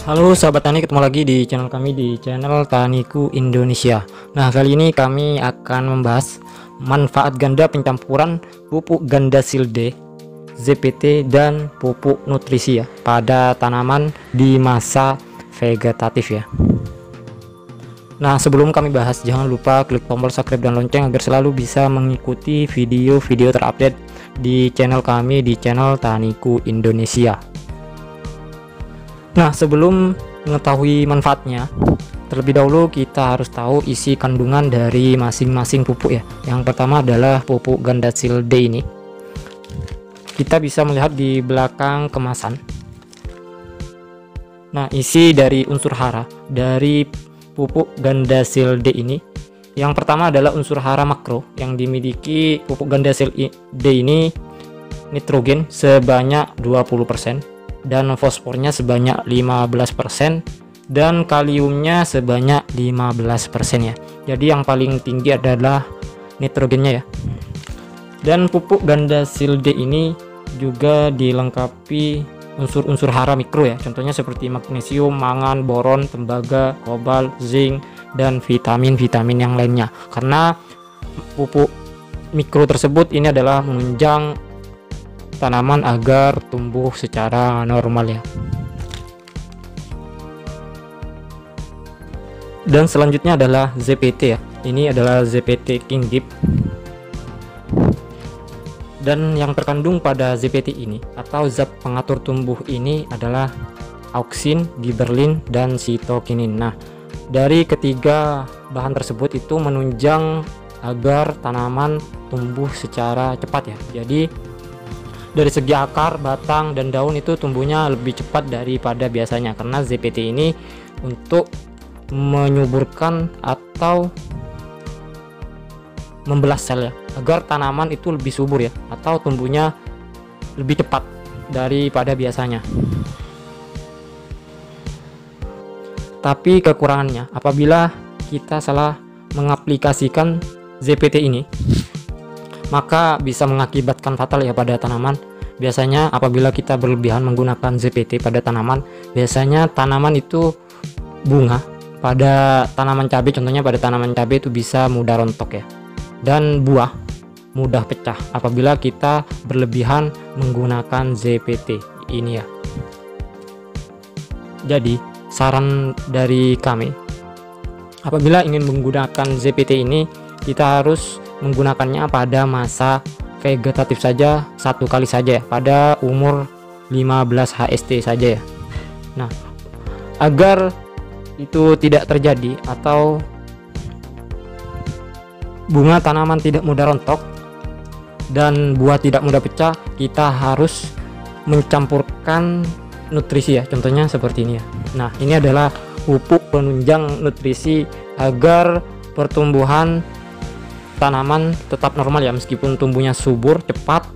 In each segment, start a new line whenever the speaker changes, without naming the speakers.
Halo sahabat tani, ketemu lagi di channel kami, di channel Taniku Indonesia. Nah, kali ini kami akan membahas manfaat ganda pencampuran pupuk ganda silde, ZPT dan pupuk nutrisi ya pada tanaman di masa vegetatif ya. Nah, sebelum kami bahas, jangan lupa klik tombol subscribe dan lonceng agar selalu bisa mengikuti video-video terupdate di channel kami, di channel Taniku Indonesia. Nah, sebelum mengetahui manfaatnya, terlebih dahulu kita harus tahu isi kandungan dari masing-masing pupuk ya. Yang pertama adalah pupuk ganda silde ini. Kita bisa melihat di belakang kemasan. Nah, isi dari unsur hara dari pupuk ganda silde ini. Yang pertama adalah unsur hara makro yang dimiliki pupuk ganda silde ini, nitrogen sebanyak 20%. Dan fosfornya sebanyak 15% dan kaliumnya sebanyak 15% ya. Jadi yang paling tinggi adalah nitrogennya ya. Dan pupuk ganda silde ini juga dilengkapi unsur-unsur hara mikro ya. Contohnya seperti magnesium, mangan, boron, tembaga, kobalt, zinc dan vitamin-vitamin yang lainnya. Karena pupuk mikro tersebut ini adalah menunjang tanaman agar tumbuh secara normal ya. Dan selanjutnya adalah ZPT ya. Ini adalah ZPT King Deep. Dan yang terkandung pada ZPT ini atau zat pengatur tumbuh ini adalah auksin, giberlin dan sitokinin. Nah, dari ketiga bahan tersebut itu menunjang agar tanaman tumbuh secara cepat ya. Jadi dari segi akar, batang, dan daun itu tumbuhnya lebih cepat daripada biasanya karena ZPT ini untuk menyuburkan atau membelah sel ya, agar tanaman itu lebih subur ya, atau tumbuhnya lebih cepat daripada biasanya. Tapi kekurangannya apabila kita salah mengaplikasikan ZPT ini, maka bisa mengakibatkan fatal ya pada tanaman. Biasanya apabila kita berlebihan menggunakan ZPT pada tanaman, biasanya tanaman itu bunga pada tanaman cabai, contohnya pada tanaman cabai itu bisa mudah rontok ya, dan buah mudah pecah apabila kita berlebihan menggunakan ZPT ini ya. Jadi saran dari kami, apabila ingin menggunakan ZPT ini, kita harus menggunakannya pada masa vegetatif saja, satu kali saja ya, pada umur 15 HST saja ya. Nah, agar itu tidak terjadi atau bunga tanaman tidak mudah rontok dan buah tidak mudah pecah, kita harus mencampurkan nutrisi ya, contohnya seperti ini ya. Nah, ini adalah pupuk penunjang nutrisi agar pertumbuhan tanaman tetap normal ya, meskipun tumbuhnya subur cepat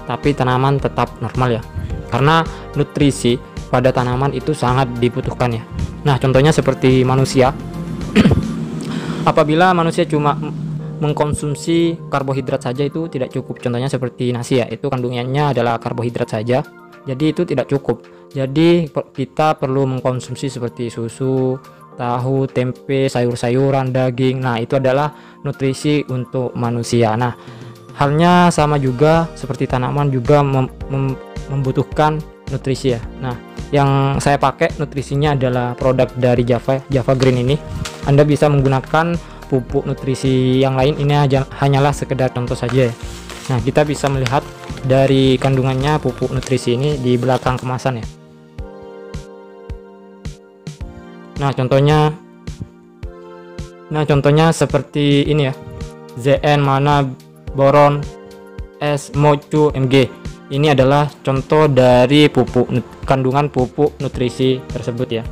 tapi tanaman tetap normal ya, karena nutrisi pada tanaman itu sangat dibutuhkan ya. Nah, contohnya seperti manusia. Apabila manusia cuma mengkonsumsi karbohidrat saja itu tidak cukup, contohnya seperti nasi ya, itu kandungannya adalah karbohidrat saja, jadi itu tidak cukup. Jadi kita perlu mengkonsumsi seperti susu, tahu, tempe, sayur-sayuran, daging. Nah, itu adalah nutrisi untuk manusia. Nah, halnya sama juga seperti tanaman juga membutuhkan nutrisi ya. Nah, yang saya pakai nutrisinya adalah produk dari Java Green ini. Anda bisa menggunakan pupuk nutrisi yang lain, ini hanyalah sekedar contoh saja ya. Nah, kita bisa melihat dari kandungannya pupuk nutrisi ini di belakang kemasan ya. Nah, contohnya seperti ini ya. ZN, Mana, Boron, S, Mocu, Mg. Ini adalah contoh dari kandungan pupuk nutrisi tersebut ya.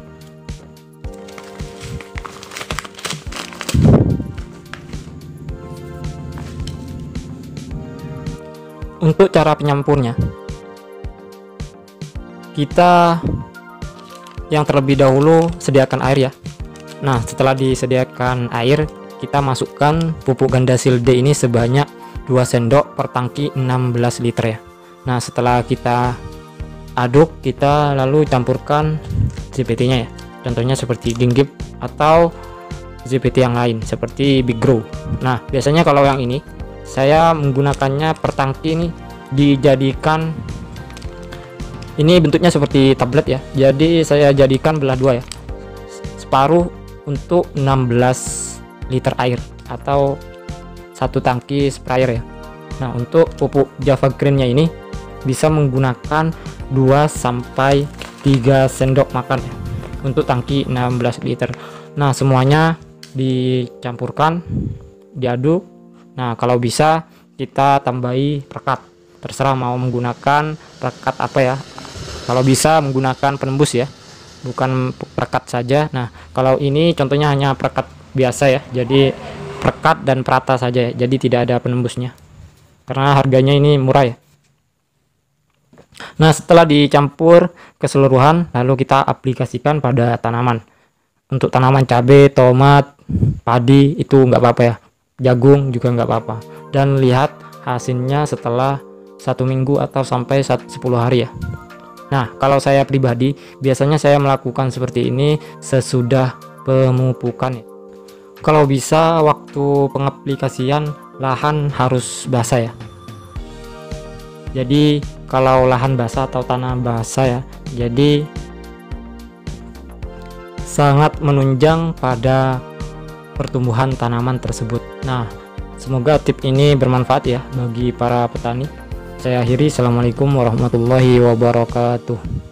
Untuk cara penyampurnya, kita yang terlebih dahulu sediakan air ya. Nah, setelah disediakan air, kita masukkan pupuk ganda silde ini sebanyak 2 sendok per tangki 16 liter ya. Nah, setelah kita aduk, kita lalu campurkan ZPT-nya ya. Contohnya seperti Ginghip atau ZPT yang lain seperti Big Grow. Nah, biasanya kalau yang ini saya menggunakannya per tangki ini dijadikan, ini bentuknya seperti tablet ya. Jadi saya jadikan belah dua ya. Separuh untuk 16 liter air atau satu tangki sprayer ya. Nah, untuk pupuk Java Green-nya ini bisa menggunakan 2 sampai 3 sendok makan ya untuk tangki 16 liter. Nah, semuanya dicampurkan, diaduk. Nah, kalau bisa kita tambahi perekat, terserah mau menggunakan perekat apa ya. Kalau bisa menggunakan penembus ya, bukan perekat saja. Nah, kalau ini contohnya hanya perekat biasa ya, jadi perekat dan perata saja ya, jadi tidak ada penembusnya karena harganya ini murah ya. Nah, setelah dicampur keseluruhan, lalu kita aplikasikan pada tanaman. Untuk tanaman cabai, tomat, padi itu nggak apa-apa ya, jagung juga nggak apa-apa. Dan lihat hasilnya setelah 1 minggu atau sampai 10 hari ya. Nah, kalau saya pribadi biasanya saya melakukan seperti ini sesudah pemupukan ya. Kalau bisa waktu pengaplikasian lahan harus basah ya. Jadi kalau lahan basah atau tanah basah ya, jadi sangat menunjang pada pertumbuhan tanaman tersebut. Nah, semoga tips ini bermanfaat ya bagi para petani. Saya akhiri, assalamualaikum warahmatullahi wabarakatuh.